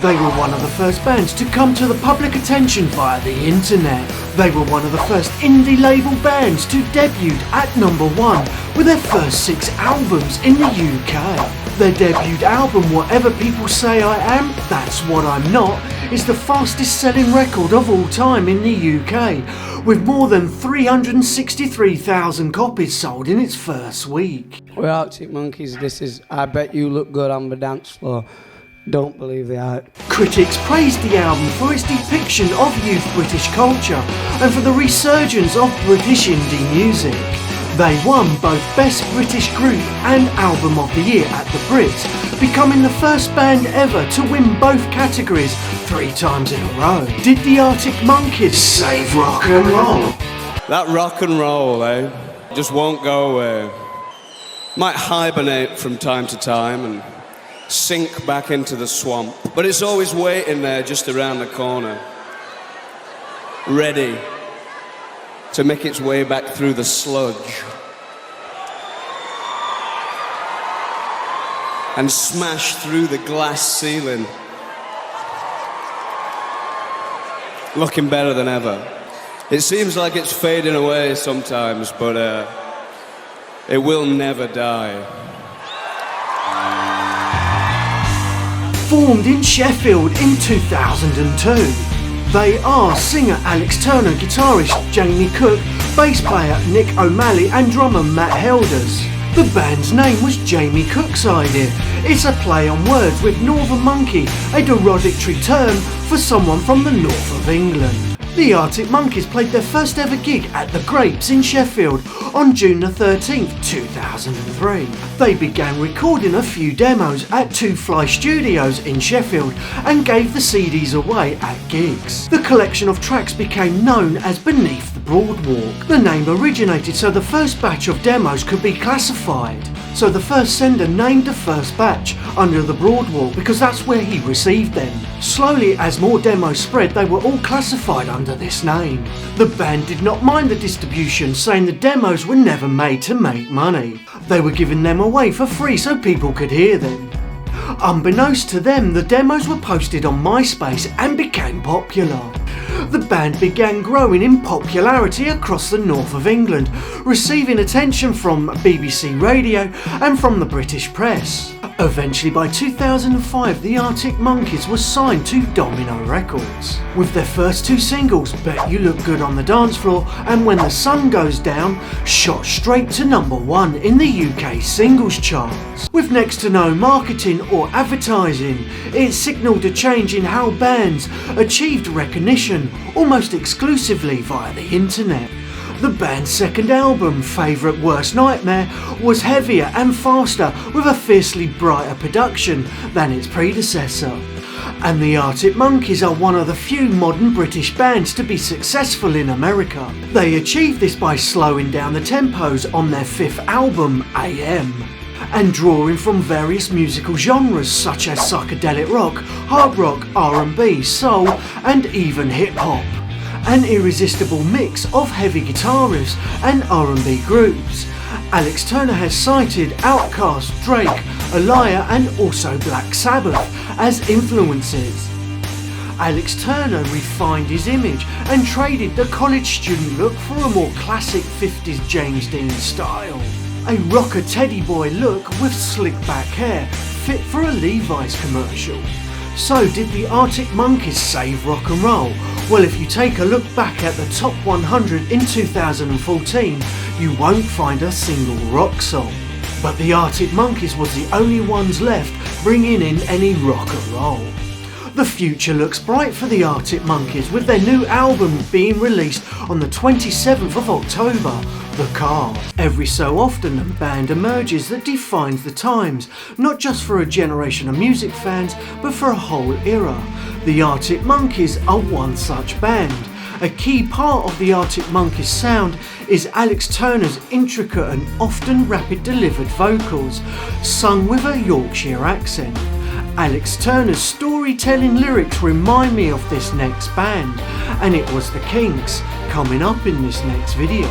They were one of the first bands to come to the public attention via the internet. They were one of the first indie label bands to debut at #1 with their first 6 albums in the UK. Their debut album, Whatever People Say I Am, That's What I'm Not, is the fastest selling record of all time in the UK, with more than 363,000 copies sold in its first week. We're Arctic Monkeys, this is I Bet You Look Good on the Dance Floor. Don't believe the hype. Critics praised the album for its depiction of youth British culture and for the resurgence of British indie music. They won both Best British Group and Album of the Year at the Brits, becoming the first band ever to win both categories 3 times in a row. Did the Arctic Monkeys save rock and roll? That rock and roll, just won't go away. Might hibernate from time to time and sink back into the swamp, but it's always waiting there just around the corner, ready to make its way back through the sludge and smash through the glass ceiling, looking better than ever. It seems like it's fading away sometimes, but it will never die. Formed in Sheffield in 2002. They are singer Alex Turner, guitarist Jamie Cook, bass player Nick O'Malley and drummer Matt Helders. The band's name was Jamie Cook's idea. It's a play on words with Northern Monkey, a derogatory term for someone from the north of England. The Arctic Monkeys played their first ever gig at the Grapes in Sheffield on June 13th, 2003. They began recording a few demos at Two Fly Studios in Sheffield and gave the CDs away at gigs. The collection of tracks became known as Beneath the Boardwalk. The name originated so the first batch of demos could be classified. So the first sender named the first batch Under the Boardwalk because that's where he received them. Slowly, as more demos spread, they were all classified under this name. The band did not mind the distribution, saying the demos were never made to make money. They were giving them away for free so people could hear them. Unbeknownst to them, the demos were posted on MySpace and became popular. The band began growing in popularity across the north of England, receiving attention from BBC Radio and from the British press. Eventually, by 2005, the Arctic Monkeys were signed to Domino Records. With their first 2 singles, Bet You Look Good on the Dance Floor and When the Sun Goes Down, shot straight to #1 in the UK singles charts. With next to no marketing or advertising, it signalled a change in how bands achieved recognition almost exclusively via the internet. The band's second album, Favourite Worst Nightmare, was heavier and faster with a fiercely brighter production than its predecessor. And the Arctic Monkeys are one of the few modern British bands to be successful in America. They achieved this by slowing down the tempos on their 5th album, AM, and drawing from various musical genres such as psychedelic rock, hard rock, R&B, soul and even hip-hop. An irresistible mix of heavy guitar riffs and R&B grooves. Alex Turner has cited Outkast, Drake, Aaliyah and also Black Sabbath as influences. Alex Turner refined his image and traded the college student look for a more classic 50s James Dean style. A rocker teddy boy look with slick back hair, fit for a Levi's commercial. So did the Arctic Monkeys save rock and roll? Well, if you take a look back at the top 100 in 2014, you won't find a single rock song. But the Arctic Monkeys was the only ones left bringing in any rock and roll. The future looks bright for the Arctic Monkeys with their new album being released on the 27th of October, The Car. Every so often a band emerges that defines the times, not just for a generation of music fans, but for a whole era. The Arctic Monkeys are one such band. A key part of the Arctic Monkeys sound is Alex Turner's intricate and often rapid delivered vocals, sung with a Yorkshire accent. Alex Turner's storytelling lyrics remind me of this next band, and it was the Kinks, coming up in this next video.